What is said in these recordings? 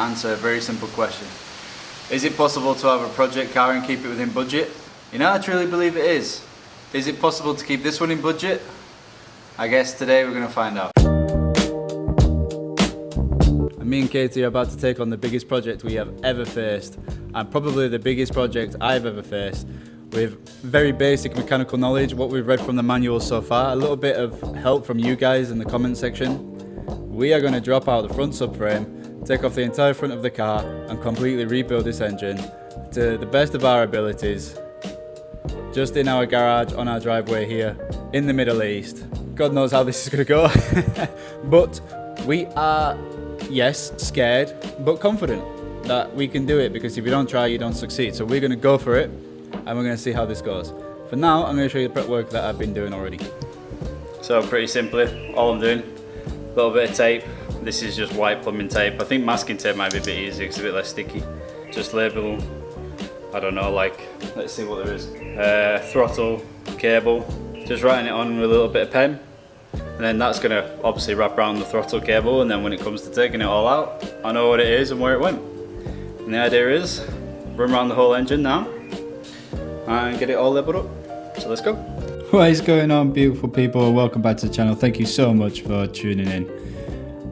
answer a very simple question. Is it possible to have a project car and keep it within budget? You know, I truly believe it is. Is it possible to keep this one in budget? I guess today we're going to find out. Me and Katie are about to take on the biggest project we have ever faced, and probably the biggest project I've ever faced, with very basic mechanical knowledge, what we've read from the manual so far, a little bit of help from you guys in the comment section. We are going to drop out the front subframe, take off the entire front of the car and completely rebuild this engine to the best of our abilities, just in our garage on our driveway here in the Middle East. God knows how this is going to go, but we are, yes, scared, but confident that we can do it, because if you don't try, you don't succeed. So we're going to go for it, and we're going to see how this goes. For now, I'm going to show you the prep work that I've been doing already. So pretty simply, all I'm doing, a little bit of tape. This is just white plumbing tape. I think masking tape might be a bit easier because it's a bit less sticky. Just label, I don't know, like, let's see what there is. Throttle, cable, just writing it on with a little bit of pen. And then that's going to obviously wrap around the throttle cable, and then when it comes to taking it all out, I know what it is and where it went. And the idea is, run around the whole engine now and get it all labelled up. So let's go. What is going on, beautiful people? Welcome back to the channel. Thank you so much for tuning in.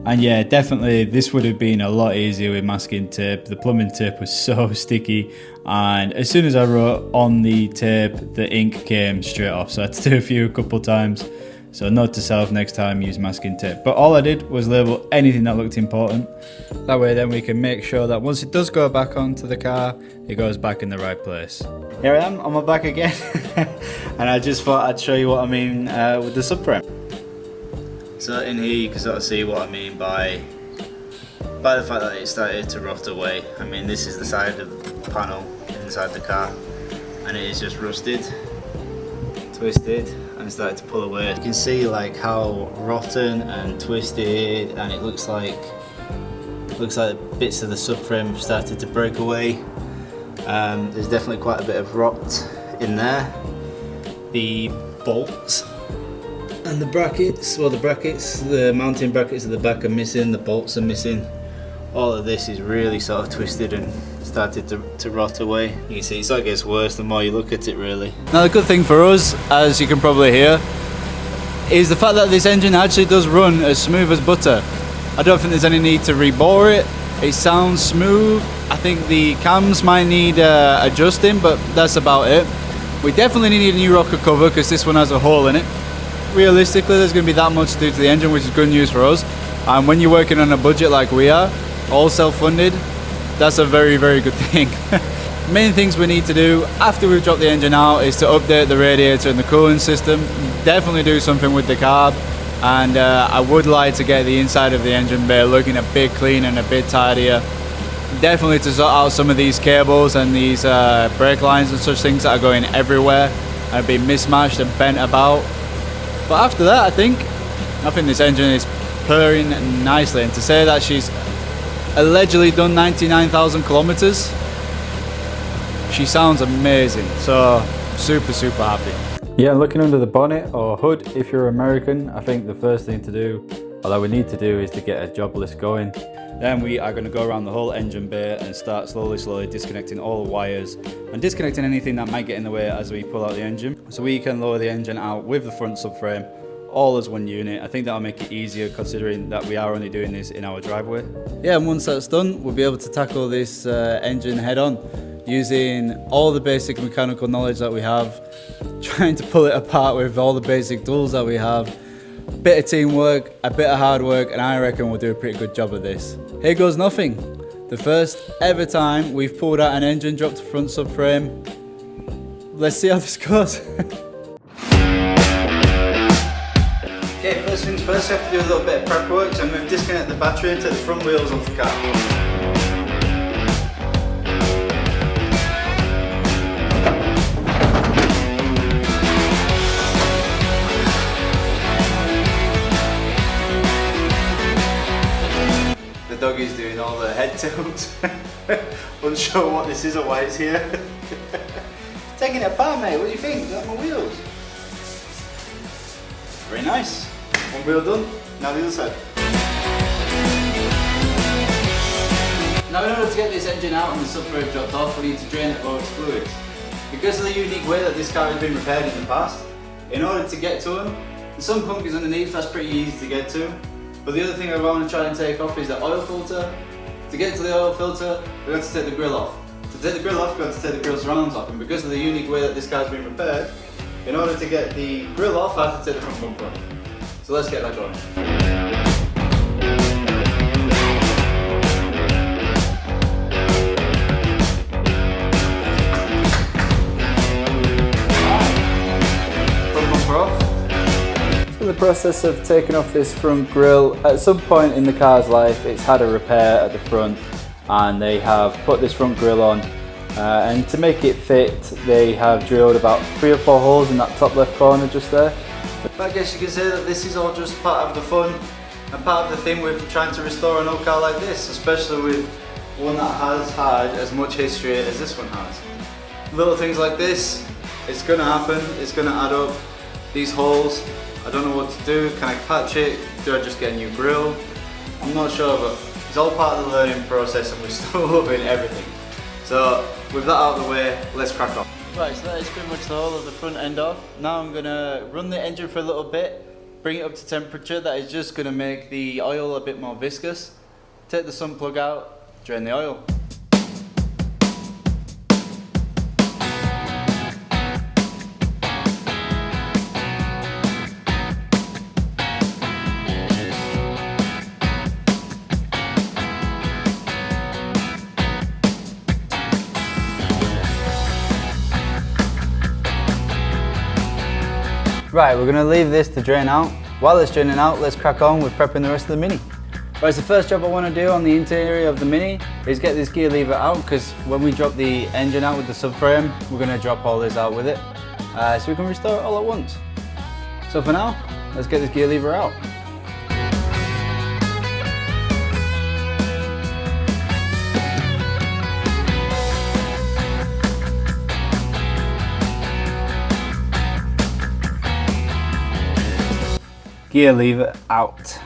And yeah, definitely this would have been a lot easier with masking tape. The plumbing tape was so sticky, and as soon as I wrote on the tape, the ink came straight off, so I had to do a couple times. So note to self, next time use masking tape. But all I did was label anything that looked important. That way then we can make sure that once it does go back onto the car, it goes back in the right place. Here I am on my back again. And I just thought I'd show you what I mean with the subframe. So in here you can sort of see what I mean by the fact that it started to rot away. I mean, this is the side of the panel inside the car, and it is just rusted, twisted, and started to pull away. You can see like how rotten and twisted, and it looks like bits of the subframe have started to break away. There's definitely quite a bit of rot in there. The bolts and the brackets, the mounting brackets at the back are missing, the bolts are missing. All of this is really sort of twisted and started to rot away. You can see it sort of gets worse the more you look at it, really. Now the good thing for us, as you can probably hear, is the fact that this engine actually does run as smooth as butter. I don't think there's any need to rebore it. It sounds smooth. I think the cams might need adjusting, but that's about it. We definitely need a new rocker cover because this one has a hole in it. Realistically, there's going to be that much to do to the engine, which is good news for us. And when you're working on a budget like we are, all self-funded, that's a very, very good thing. Main things we need to do after we've dropped the engine out is to update the radiator and the cooling system. Definitely do something with the carb, and I would like to get the inside of the engine bay looking a bit clean and a bit tidier. Definitely to sort out some of these cables and these brake lines and such things that are going everywhere and being mismatched and bent about. But after that, I think this engine is purring nicely, and to say that she's allegedly done 99,000 kilometers, she sounds amazing. So super happy. Yeah, looking under the bonnet or hood, if you're American, I think the first thing to do, or that we need to do, is to get a job list going. Then we are going to go around the whole engine bay and start slowly disconnecting all the wires and disconnecting anything that might get in the way as we pull out the engine. So we can lower the engine out with the front subframe, all as one unit. I think that'll make it easier considering that we are only doing this in our driveway. Yeah, and once that's done, we'll be able to tackle this engine head on, using all the basic mechanical knowledge that we have, trying to pull it apart with all the basic tools that we have. Bit of teamwork, a bit of hard work, and I reckon we'll do a pretty good job of this. Here goes nothing. The first ever time we've pulled out an engine, dropped the front subframe. Let's see how this goes. Okay, first things first, we have to do a little bit of prep work. So I'm going to disconnect the battery and take the front wheels off the car. Doggy's doing all the head tilts. Unsure what this is or why it's here. Taking it apart, mate. What do you think? Got my wheels. Very nice. One wheel done. Now the other side. Now in order to get this engine out and the subframe dropped off, we need to drain it of its fluids. Because of the unique way that this car has been repaired in the past, in order to get to them, there's some punkies underneath, that's pretty easy to get to. But the other thing I want to try and take off is the oil filter. To get to the oil filter, we've got to take the grill off. To take the grill off, we've got to take the grill surrounds off. And because of the unique way that this car's been repaired, in order to get the grill off, I have to take the front bumper off. So let's get that going. In the process of taking off this front grille, at some point in the car's life it's had a repair at the front and they have put this front grille on, and to make it fit they have drilled about 3 or 4 holes in that top left corner just there. But I guess you can say that this is all just part of the fun and part of the thing with trying to restore an old car like this, especially with one that has had as much history as this one has. Little things like this, it's going to happen, it's going to add up. These holes, I don't know what to do. Can I patch it? Do I just get a new grill? I'm not sure, but it's all part of the learning process and we're still loving everything. So with that out of the way, let's crack on. Right, so that is pretty much the whole of the front end off. Now I'm gonna run the engine for a little bit, bring it up to temperature. That is just gonna make the oil a bit more viscous. Take the sun plug out, drain the oil. Right, we're going to leave this to drain out. While it's draining out, let's crack on with prepping the rest of the Mini. Right, so the first job I want to do on the interior of the Mini is get this gear lever out, because when we drop the engine out with the subframe, we're going to drop all this out with it, so we can restore it all at once. So for now, let's get this gear lever out. Gear lever out.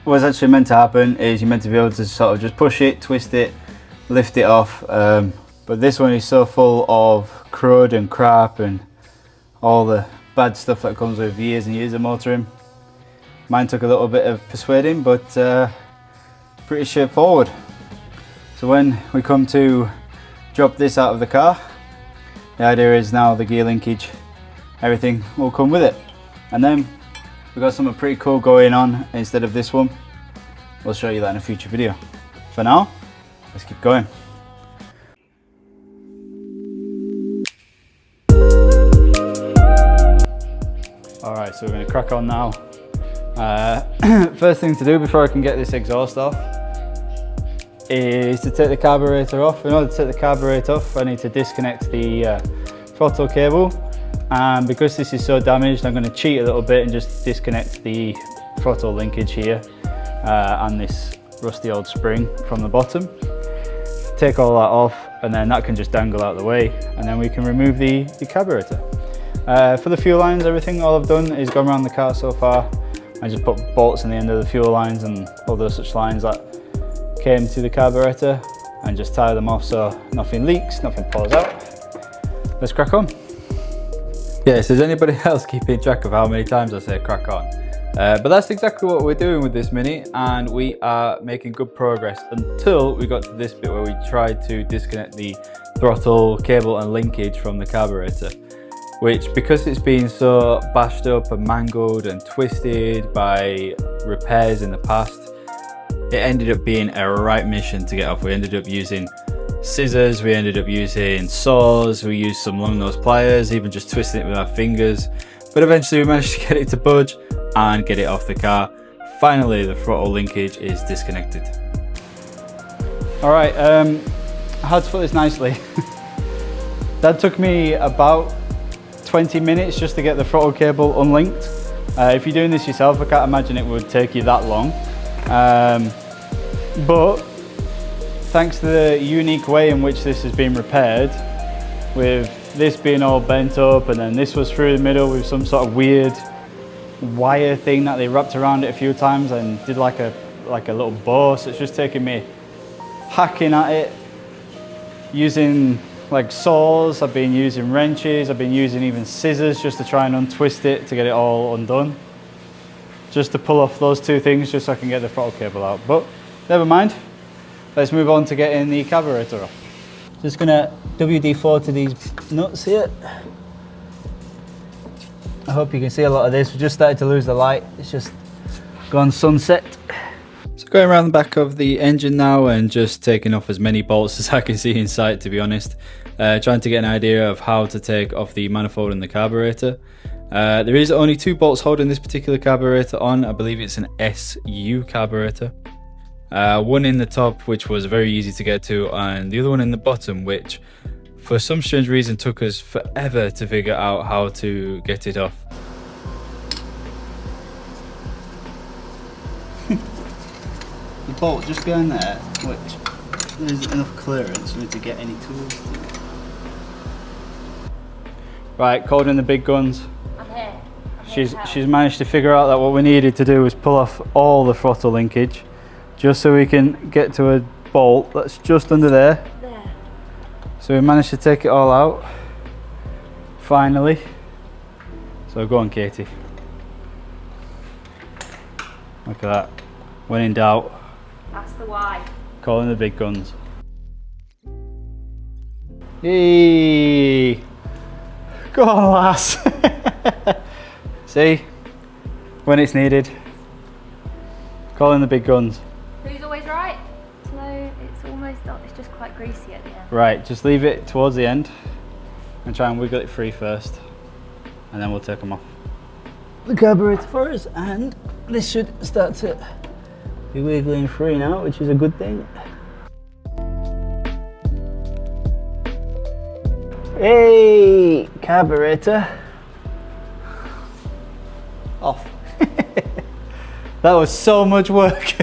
What's actually meant to happen is you're meant to be able to sort of just push it, twist it, lift it off, but this one is so full of crud and crap and all the bad stuff that comes with years and years of motoring. Mine took a little bit of persuading, but pretty straightforward. So when we come to drop this out of the car, the idea is now the gear linkage, everything will come with it, and then we've got something pretty cool going on instead of this one. We'll show you that in a future video. For now, let's keep going. Alright, so we're going to crack on now. First thing to do before I can get this exhaust off is to take the carburetor off. In order to take the carburetor off, I need to disconnect the throttle cable. And because this is so damaged, I'm going to cheat a little bit and just disconnect the throttle linkage here and this rusty old spring from the bottom. Take all that off, and then that can just dangle out the way, and then we can remove the carburetor. For the fuel lines, everything, all I've done is gone around the car so far. I just put bolts in the end of the fuel lines and other such lines that came to the carburetor, and just tie them off so nothing leaks, nothing pours out. Let's crack on. Yeah, so is anybody else keeping track of how many times I say crack on? But that's exactly what we're doing with this Mini, and we are making good progress until we got to this bit where we tried to disconnect the throttle cable and linkage from the carburetor, which, because it's been so bashed up and mangled and twisted by repairs in the past, it ended up being a right mission to get off. We ended up using scissors, we ended up using saws, we used some long nose pliers, even just twisting it with our fingers, but eventually we managed to get it to budge and get it off the car. Finally, the throttle linkage is disconnected. Alright, how to put this nicely. That took me about 20 minutes just to get the throttle cable unlinked. If you're doing this yourself, I can't imagine it would take you that long, but thanks to the unique way in which this has been repaired, with this being all bent up and then this was through the middle with some sort of weird wire thing that they wrapped around it a few times and did like a little bow, so it's just taken me hacking at it, using like saws, I've been using wrenches, I've been using even scissors just to try and untwist it to get it all undone. Just to pull off those two things just so I can get the throttle cable out. But never mind, let's move on to getting the carburetor off. Just gonna WD-4 to these nuts here. I hope you can see a lot of this. We just started to lose the light. It's just gone sunset. So going around the back of the engine now and just taking off as many bolts as I can see in sight, to be honest. Trying to get an idea of how to take off the manifold and the carburetor. There is only 2 bolts holding this particular carburetor on. I believe it's an SU carburetor. One in the top, which was very easy to get to, and the other one in the bottom, which for some strange reason took us forever to figure out how to get it off. The bolt just behind there, which there isn't enough clearance for me to get any tools to. Right, calling in the big guns. I'm here. She's managed to figure out that what we needed to do was pull off all the throttle linkage, just so we can get to a bolt that's just under there. So we managed to take it all out, finally. So go on, Katie. Look at that. When in doubt, That's the why. call in the big guns. Yay! Go on, lass. See? When it's needed. Call in the big guns. Who's always right? No, it's almost not. It's just quite greasy at the end. Right, just leave it towards the end and try and wiggle it free first, and then we'll take them off. The carburetor for us, and this should start to be wiggling free now, which is a good thing. Hey, carburetor. Off. That was so much work.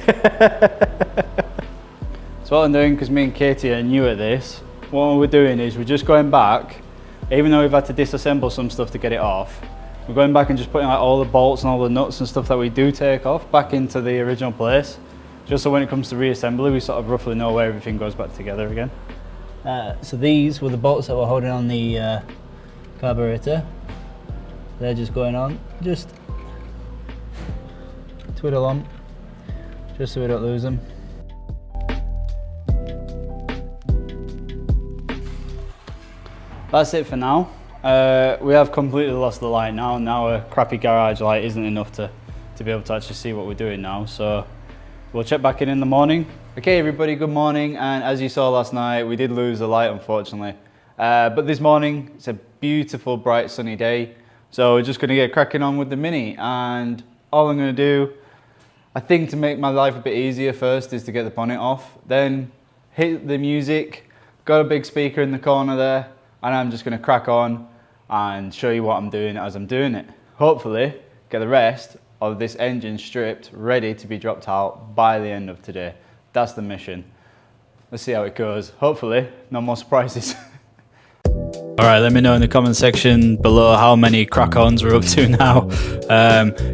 So what I'm doing, because me and Katie are new at this, what we're doing is we're just going back, even though we've had to disassemble some stuff to get it off, we're going back and just putting like all the bolts and all the nuts and stuff that we do take off back into the original place, just so when it comes to reassembly we sort of roughly know where everything goes back together again. So these were the bolts that were holding on the carburetor. They're just going on, just twiddle on, just so we don't lose them. That's it for now. We have completely lost the light now. Now a crappy garage light isn't enough to be able to actually see what we're doing now. So we'll check back in the morning. Okay everybody, good morning. And as you saw last night, we did lose the light unfortunately. But this morning, it's a beautiful, bright, sunny day. So we're just gonna get cracking on with the Mini. And all I'm gonna do, I think to make my life a bit easier first, is to get the bonnet off. Then hit the music, got a big speaker in the corner there, and I'm just gonna crack on and show you what I'm doing as I'm doing it. Hopefully, get the rest of this engine stripped, ready to be dropped out by the end of today. That's the mission. Let's see how it goes. Hopefully, no more surprises. All right, let me know in the comment section below how many crack-ons we're up to now.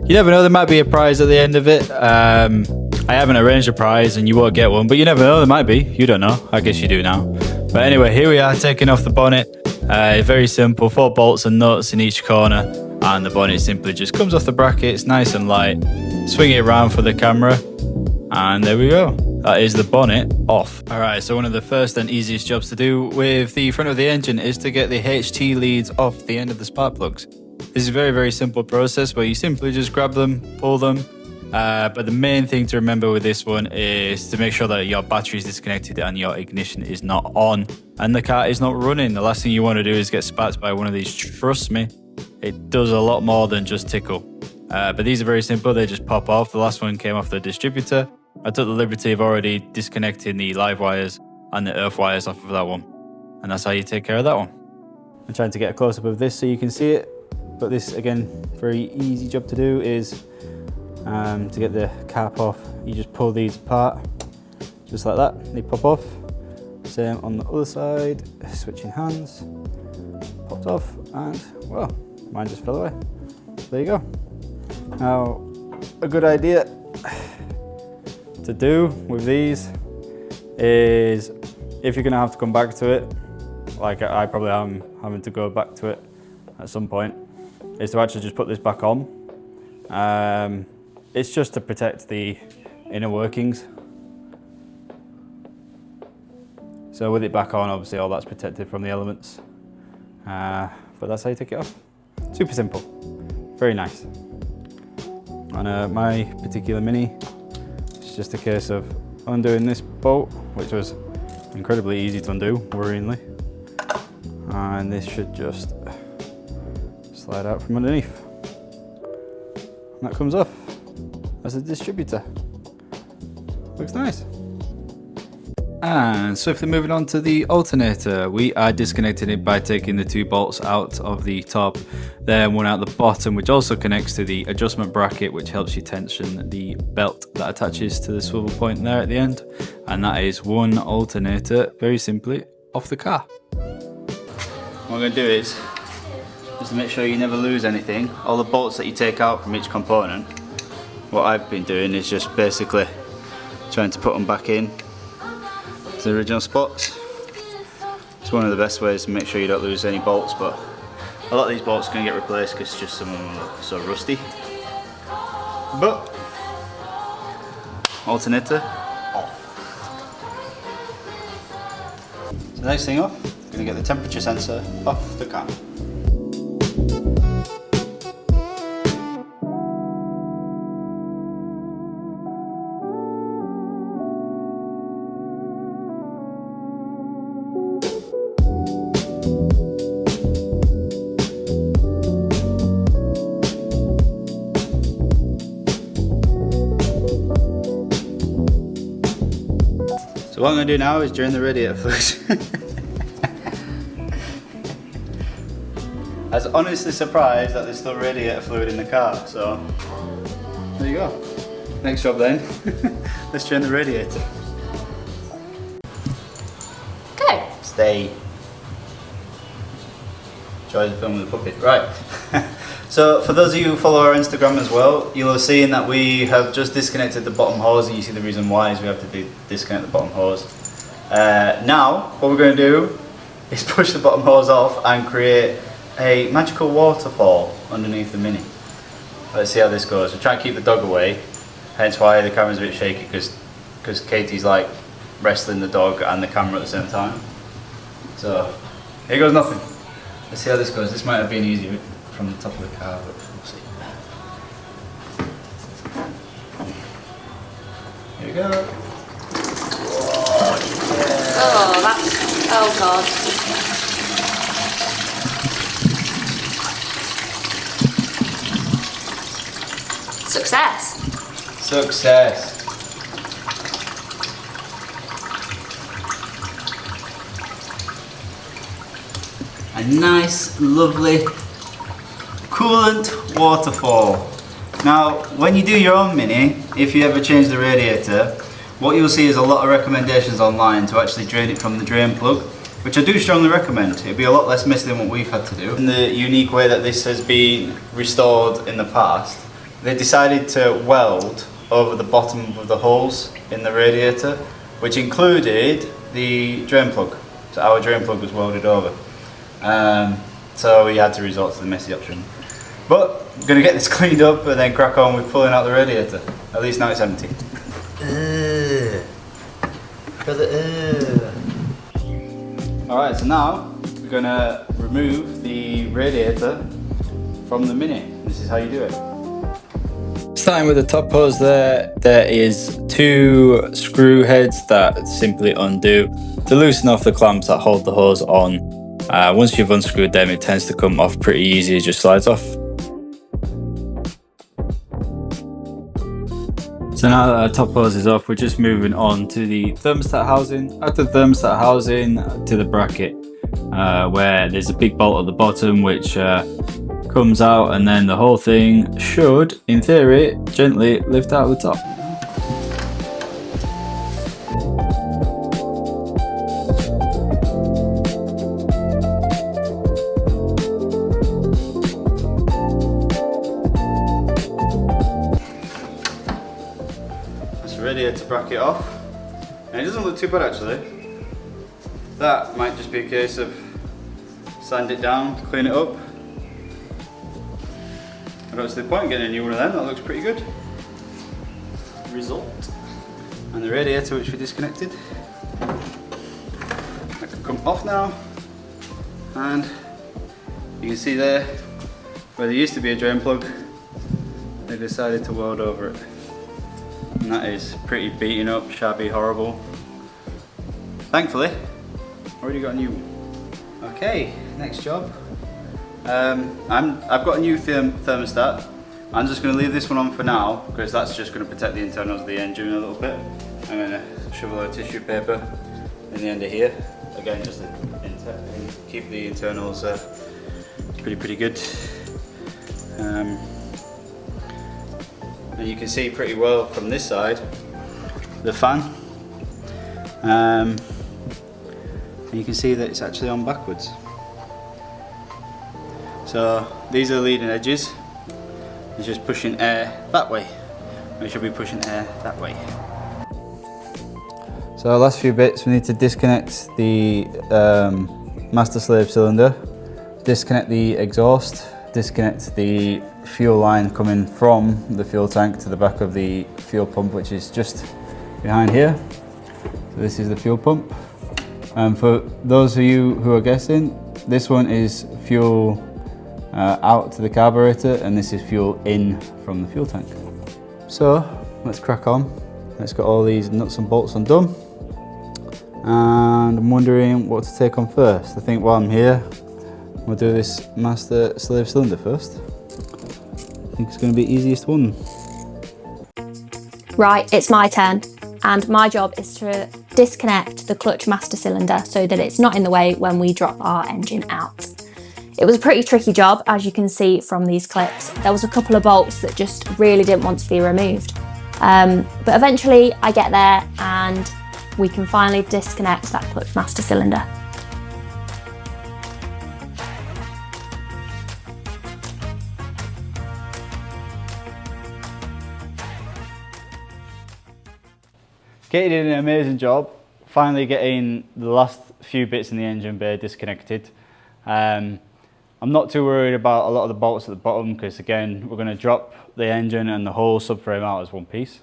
You never know, there might be a prize at the end of it. I haven't arranged a prize and you won't get one, but you never know, there might be. You don't know, I guess you do now. But anyway, here we are taking off the bonnet. Very simple, 4 bolts and nuts in each corner, and the bonnet simply just comes off the brackets, nice and light. Swing it around for the camera, and there we go. That is the bonnet off. All right, so one of the first and easiest jobs to do with the front of the engine is to get the HT leads off the end of the spark plugs. This is a very, very simple process where you simply just grab them, pull them. But the main thing to remember with this one is to make sure that your battery is disconnected and your ignition is not on and the car is not running. The last thing you want to do is get spat by one of these. Trust me, it does a lot more than just tickle. But these are very simple, they just pop off. The last one came off the distributor. I took the liberty of already disconnecting the live wires and the earth wires off of that one. And that's how you take care of that one. I'm trying to get a close-up of this so you can see it. But this, again, very easy job to do is to get the cap off, you just pull these apart, just like that, they pop off. Same on the other side, switching hands, popped off, and well, mine just fell away. There you go. Now, a good idea to do with these is if you're gonna have to come back to it, like I probably am having to go back to it at some point, is to actually just put this back on. It's just to protect the inner workings. So with it back on, obviously all that's protected from the elements. But that's how you take it off. Super simple, very nice. On my particular Mini, it's just a case of undoing this bolt, which was incredibly easy to undo, worryingly. And this should just slide out from underneath. And that comes off as a distributor. Looks nice. And swiftly moving on to the alternator, we are disconnecting it by taking the 2 bolts out of the top, then one out the bottom, which also connects to the adjustment bracket, which helps you tension the belt that attaches to the swivel point there at the end. And that is one alternator, very simply, off the car. What I'm going to do is, just to make sure you never lose anything, all the bolts that you take out from each component, what I've been doing is just basically trying to put them back in to the original spots. It's one of the best ways to make sure you don't lose any bolts, but a lot of these bolts are going to get replaced because just some of them look so rusty. But alternator off. So next thing off, I'm going to get the temperature sensor off the car. So what I'm going to do now is drain the radiator fluid. I was honestly surprised that there's still radiator fluid in the car, so there you go. Next job then, let's drain the radiator. Go! Stay. Enjoy the film with the puppet. Right. So for those of you who follow our Instagram as well, you'll have seen that we have just disconnected the bottom hose, and you see the reason why is we have to disconnect the bottom hose. Now, what we're going to do is push the bottom hose off and create a magical waterfall underneath the Mini. Let's see how this goes. We'll try and keep the dog away, hence why the camera's a bit shaky, because Katie's like wrestling the dog and the camera at the same time. So, here goes nothing. Let's see how this goes. This might have been easier from the top of the car, but we'll see. Here we go. Whoa, yeah. Oh, that's... oh god. Success. Success. A nice, lovely coolant waterfall. Now, when you do your own Mini, if you ever change the radiator, what you'll see is a lot of recommendations online to actually drain it from the drain plug, which I do strongly recommend. It'd be a lot less messy than what we've had to do. In the unique way that this has been restored in the past, they decided to weld over the bottom of the holes in the radiator, which included the drain plug. So our drain plug was welded over. So we had to resort to the messy option. But I'm going to get this cleaned up and then crack on with pulling out the radiator. At least now it's empty. Alright, so now we're going to remove the radiator from the Mini. This is how you do it. Starting with the top hose there is 2 screw heads that simply undo to loosen off the clamps that hold the hose on. Once you've unscrewed them, it tends to come off pretty easy, it just slides off. So now that our top hose is off, we're just moving on to the thermostat housing. After the thermostat housing, to the bracket, where there's a big bolt at the bottom which comes out, and then the whole thing should, in theory, gently lift out of the top. Radiator bracket off. And it doesn't look too bad actually. That might just be a case of sand it down, clean it up. I don't see the point in getting a new one of them, that looks pretty good. Result. And the radiator which we disconnected. That can come off now. And you can see there, where there used to be a drain plug, they decided to weld over it. And that is pretty beaten up, shabby, horrible. Thankfully, already got a new one. Okay, next job. I've got a new thermostat. I'm just going to leave this one on for now because that's just going to protect the internals of the engine a little bit. I'm going to shove a load of tissue paper in the end of here. Again, just to keep the internals pretty good. And you can see pretty well from this side the fan. And you can see that it's actually on backwards. So these are the leading edges. It's just pushing air that way. We should be pushing air that way. So last few bits, we need to disconnect the master slave cylinder, disconnect the exhaust, disconnect the fuel line coming from the fuel tank to the back of the fuel pump, which is just behind here. So this is the fuel pump. And for those of you who are guessing, this one is fuel out to the carburetor and this is fuel in from the fuel tank. So let's crack on. Let's get all these nuts and bolts undone. And I'm wondering what to take on first. I think while I'm here, we'll do this master slave cylinder first. I think it's going to be the easiest one. Right, it's my turn. And my job is to disconnect the clutch master cylinder so that it's not in the way when we drop our engine out. It was a pretty tricky job, as you can see from these clips. There was a couple of bolts that just really didn't want to be removed. But eventually I get there and we can finally disconnect that clutch master cylinder. Katie did an amazing job finally getting the last few bits in the engine bay disconnected. I'm not too worried about a lot of the bolts at the bottom because again we're going to drop the engine and the whole subframe out as one piece.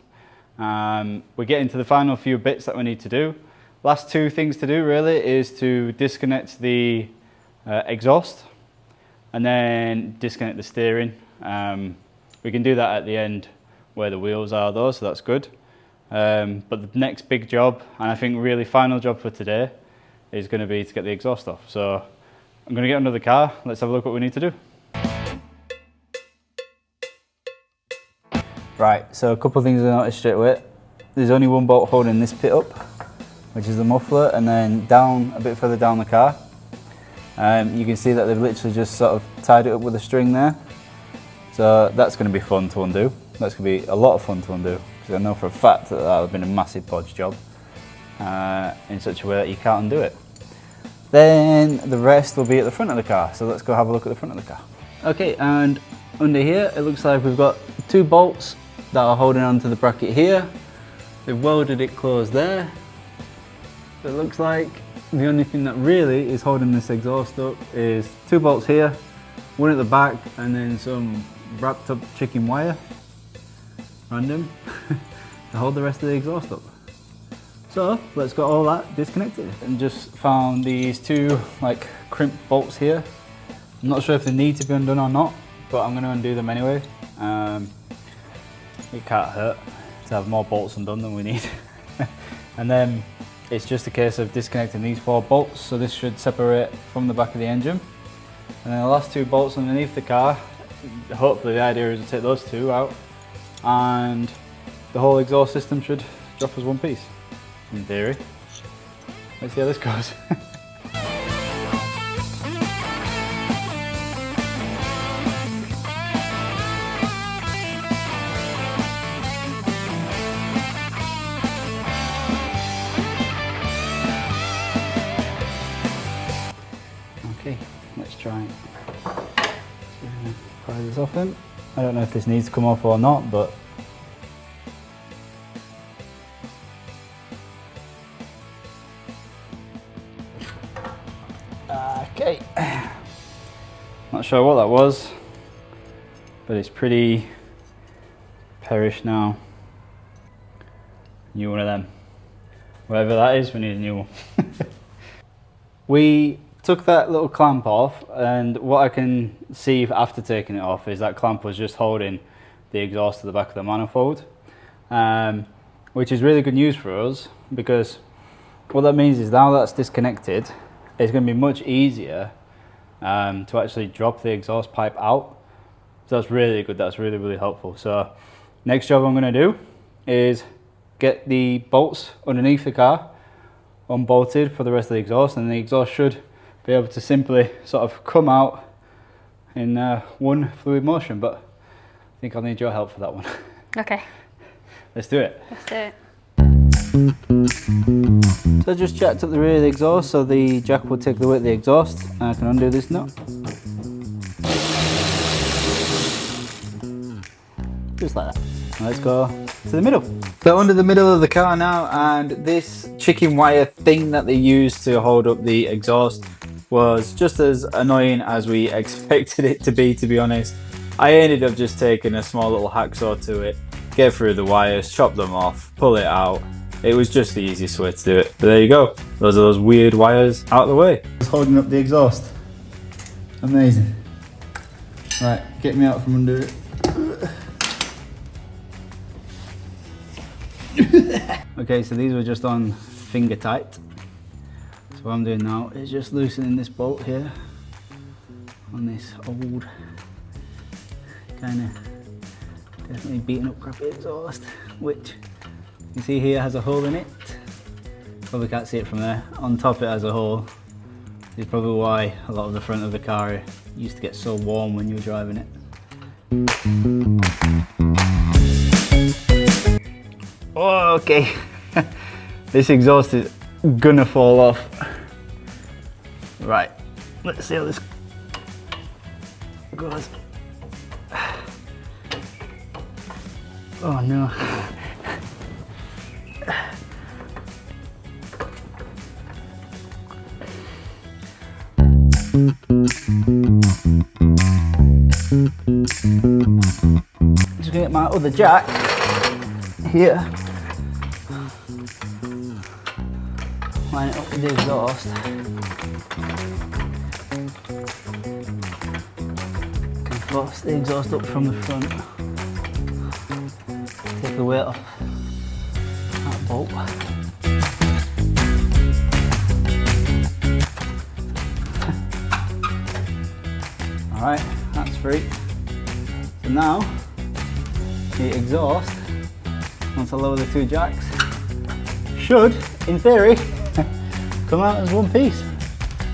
We're getting to the final few bits that we need to do. Last two things to do really is to disconnect the exhaust and then disconnect the steering. We can do that at the end where the wheels are though, so that's good. But the next big job, and I think really final job for today, is going to be to get the exhaust off. So I'm going to get under the car, let's have a look what we need to do. Right, so a couple of things I noticed straight away. There's only one bolt holding this pit up, which is the muffler, and then down, a bit further down the car, you can see that they've literally just sort of tied it up with a string there. So that's going to be fun to undo. That's going to be a lot of fun to undo. I know for a fact that that would have been a massive podge job in such a way that you can't undo it. Then the rest will be at the front of the car, so let's go have a look at the front of the car. Okay, and under here it looks like we've got two bolts that are holding onto the bracket here. They've welded it closed there. So it looks like the only thing that really is holding this exhaust up is two bolts here, one at the back, and then some wrapped up chicken wire. Random to hold the rest of the exhaust up. So let's get all that disconnected. And just found these two like crimp bolts here. I'm not sure if they need to be undone or not, but I'm going to undo them anyway. It can't hurt to have more bolts undone than we need. And then it's just a case of disconnecting these four bolts, so this should separate from the back of the engine. And then the last two bolts underneath the car, hopefully the idea is to take those two out and the whole exhaust system should drop as one piece, in theory. Let's see how this goes. Okay, let's try it. Pry this off then. I don't know if this needs to come off or not, but Not sure what that was, but it's pretty perish now. New one of them. Whatever that is, we need a new one. We took that little clamp off, and what I can see after taking it off is that clamp was just holding the exhaust to the back of the manifold, which is really good news for us, because what that means is now that's disconnected, it's going to be much easier to actually drop the exhaust pipe out. So that's really good, that's really, really helpful. So next job I'm going to do is get the bolts underneath the car unbolted for the rest of the exhaust, and the exhaust should be able to simply sort of come out in one fluid motion, but I think I'll need your help for that one. Okay. Let's do it. Let's do it. So I just jacked up the rear of the exhaust so the jack will take the weight of the exhaust, and I can undo this nut. Just like that. Let's go to the middle. So under the middle of the car now, and this chicken wire thing that they use to hold up the exhaust was just as annoying as we expected it to be honest. I ended up just taking a small little hacksaw to it, get through the wires, chop them off, pull it out. It was just the easiest way to do it. But there you go. Those are those weird wires out of the way. Just holding up the exhaust. Amazing. Right, get me out from under it. Okay, so these were just on finger tight. So what I'm doing now is just loosening this bolt here on this old kind of definitely beaten up crappy exhaust, which you see here has a hole in it. Probably can't see it from there. On top it has a hole. This is probably why a lot of the front of the car used to get so warm when you were driving it. Oh, okay. This exhaust is gonna fall off. Right, let's see how this goes. Oh no. Just gonna get my other jack here. Line it up with the exhaust. Can force the exhaust up from the front. Take the weight off that bolt. Alright, that's free. So now, the exhaust, once I lower the two jacks, should, in theory, come out as one piece.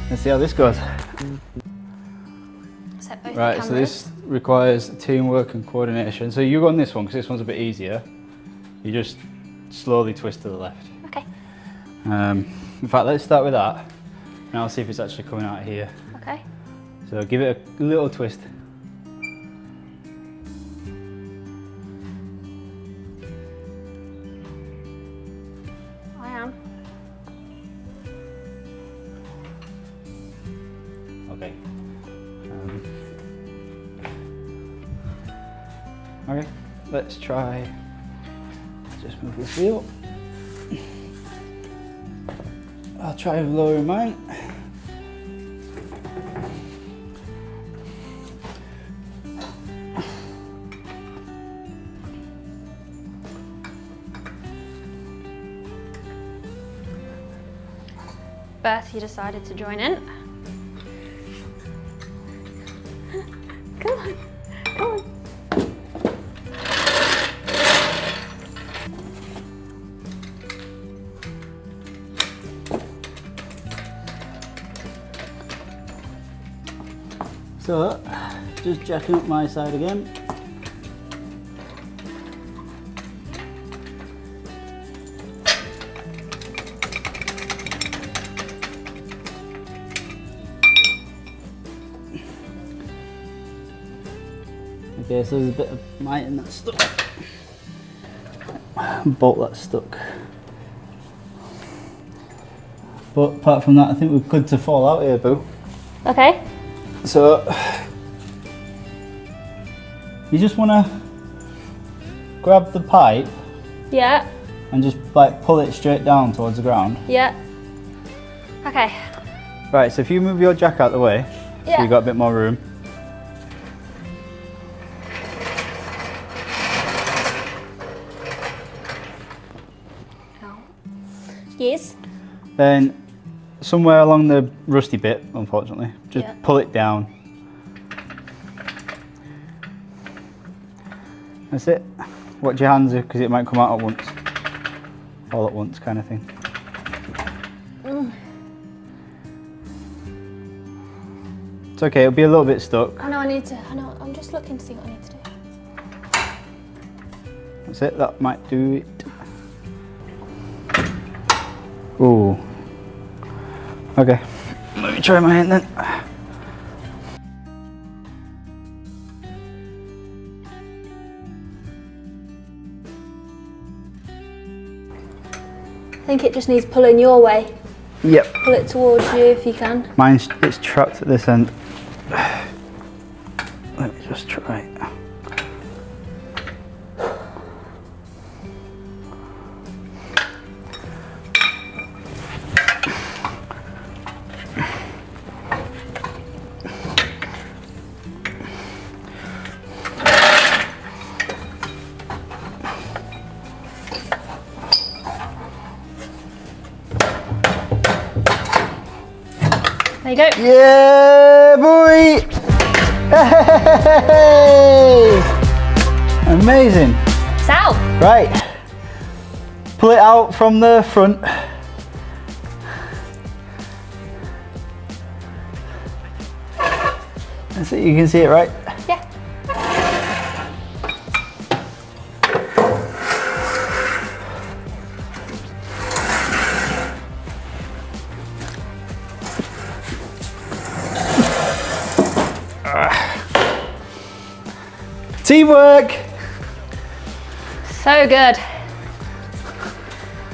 Let's see how this goes. Right, so this requires teamwork and coordination. So you go on this one, because this one's a bit easier. You just slowly twist to the left. Okay. In fact, let's start with that, and I'll see if it's actually coming out here. Okay. So give it a little twist. I am. Okay. Okay, let's try. Just move this wheel. I'll try lowering mine. Bertie decided to join in. Come on, come on. So, just jacking up my side again. Okay, so there's a bit of miting that's stuck. Bolt that's stuck. But apart from that, I think we're good to fall out here, Boo. Okay. So You just want to grab the pipe Yeah. and just like pull it straight down towards the ground. Yeah. Okay. Right, so if you move your jack out the way, so Yeah. you've got a bit more room. Yes. Then somewhere along the rusty bit, unfortunately, just pull it down. That's it. Watch your hands because it might come out at once. All at once kind of thing. It's okay, it'll be a little bit stuck. I know I'm just looking to see what I need to do. That's it, that might do it. Ooh. Okay, let me try my hand then. I think it just needs pulling your way. Yep. Pull it towards you if you can. It's trapped at this end. Let me just try it. There you go. Yeah, boy! Hey! Amazing. It's out. Right. Pull it out from the front. That's it, you can see it, right? Yeah. Teamwork! So good.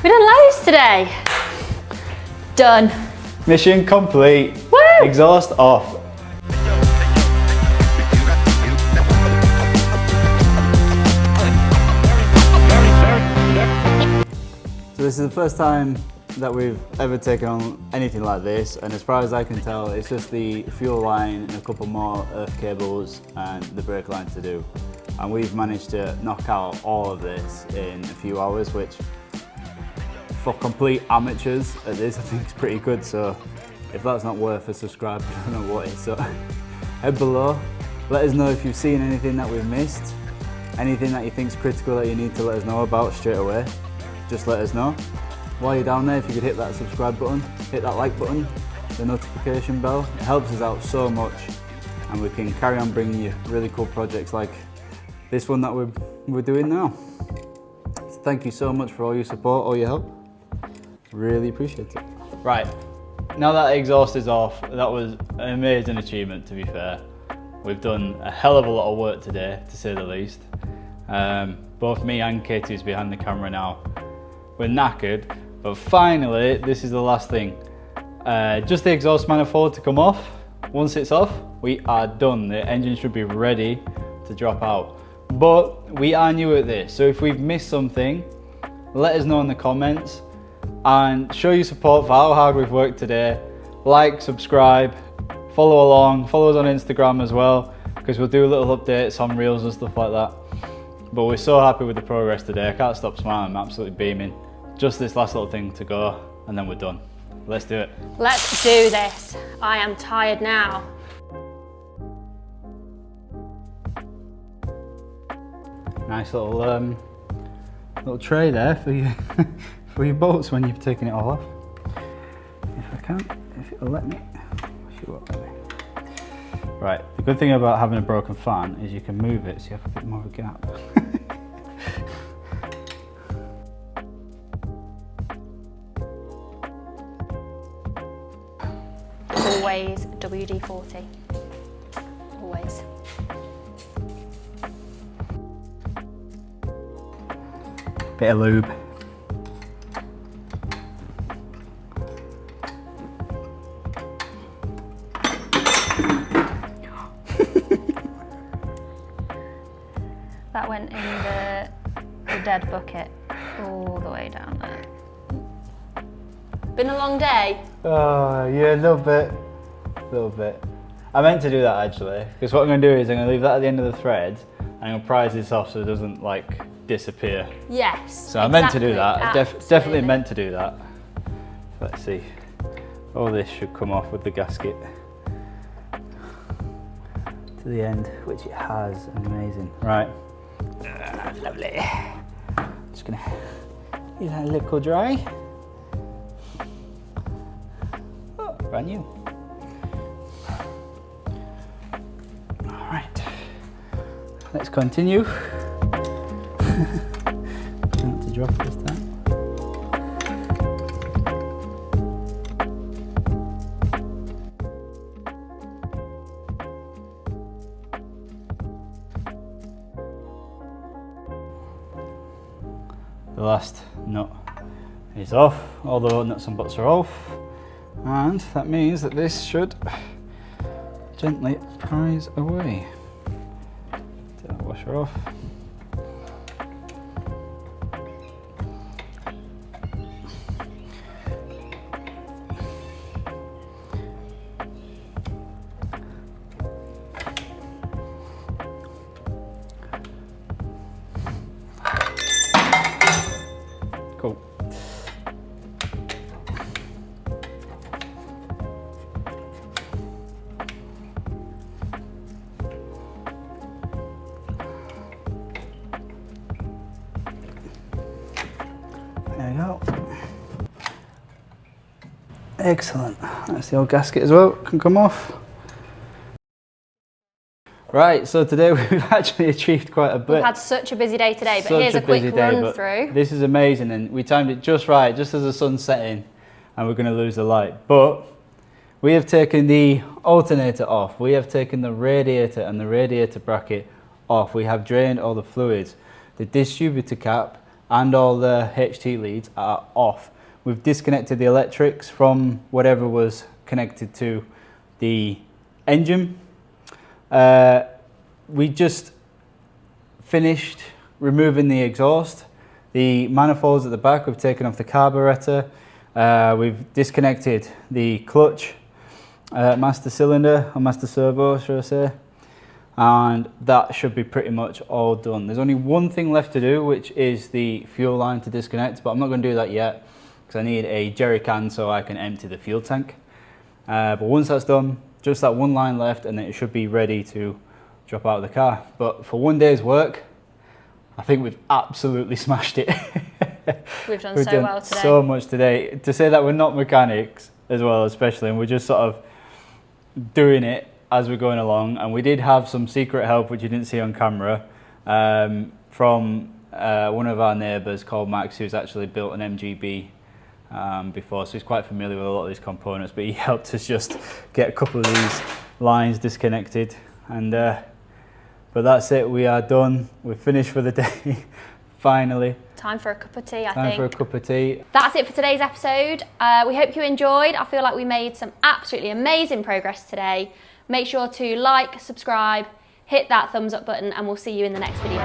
We've done loads today. Done. Mission complete. Woo! Exhaust off. So this is the first time that we've ever taken on anything like this, and as far as I can tell, it's just the fuel line and a couple more earth cables and the brake line to do. And we've managed to knock out all of this in a few hours, which for complete amateurs at this, I think is pretty good. So if that's not worth a subscribe, I don't know what is. So head below, let us know if you've seen anything that we've missed, anything that you think is critical that you need to let us know about straight away. Just let us know. While you're down there, if you could hit that subscribe button, hit that like button, the notification bell, it helps us out so much, and we can carry on bringing you really cool projects like this one that we're doing now. So thank you so much for all your support, all your help. Really appreciate it. Right, now that exhaust is off, that was an amazing achievement, to be fair. We've done a hell of a lot of work today, to say the least. Both me and Katie, who's behind the camera now, we're knackered, but finally, this is the last thing. Just the exhaust manifold to come off. Once it's off, we are done. The engine should be ready to drop out. But we are new at this, so if we've missed something, let us know in the comments and show your support for how hard we've worked today. Like, subscribe, follow along, follow us on Instagram as well, because we'll do little updates on reels and stuff like that. But we're so happy with the progress today. I can't stop smiling, I'm absolutely beaming. Just this last little thing to go, and then we're done. Let's do it. Let's do this. I am tired now. Nice little tray there for you for your bolts when you've taken it all off. If I can, if it'll let me. She won't let me. Right, the good thing about having a broken fan is you can move it so you have a bit more of a gap. Always WD-40. Always. Bit of lube. a dead bucket all the way down there. Been a long day? Oh, yeah, a little bit. I meant to do that actually, because what I'm going to do is I'm going to leave that at the end of the thread and I'm going to prise this off so it doesn't like disappear. Yes. So I meant to do that. Definitely meant to do that. Let's see. All this should come off with the gasket to the end, which it has. Amazing. Right. Lovely. Just going to leave that a little dry. Oh, brand new. Alright, let's continue. Not to drop it this time. The last nut is off, all the nuts and bolts are off, and that means that this should gently prise away. Take that washer off. Cool. There we go. Excellent. That's the old gasket as well, can come off. Right, so today we've actually achieved quite a bit. We've had such a busy day today, but here's a quick run through. This is amazing, and we timed it just right, just as the sun's setting, and we're going to lose the light. But we have taken the alternator off, we have taken the radiator and the radiator bracket off, we have drained all the fluids. The distributor cap and all the HT leads are off. We've disconnected the electrics from whatever was connected to the engine. We just finished removing the exhaust. The manifolds at the back, we've taken off the carburetor. We've disconnected the clutch master cylinder, or master servo, should I say. And that should be pretty much all done. There's only one thing left to do, which is the fuel line to disconnect, but I'm not going to do that yet because I need a jerry can so I can empty the fuel tank. But once that's done, just that one line left and then it should be ready to drop out of the car. But for one day's work, I think we've absolutely smashed it. We've done so well today. So much today. To say that we're not mechanics as well, especially, and we're just sort of doing it as we're going along. And we did have some secret help, which you didn't see on camera, from one of our neighbours called Max, who's actually built an MGB before, so he's quite familiar with a lot of these components, but he helped us just get a couple of these lines disconnected. And but that's it, we are done, we're finished for the day. Finally. Time for a cup of tea, I think. Time for a cup of tea. That's it for today's episode. We hope you enjoyed. I feel like we made some absolutely amazing progress today. Make sure to like, subscribe, hit that thumbs up button, and we'll see you in the next video.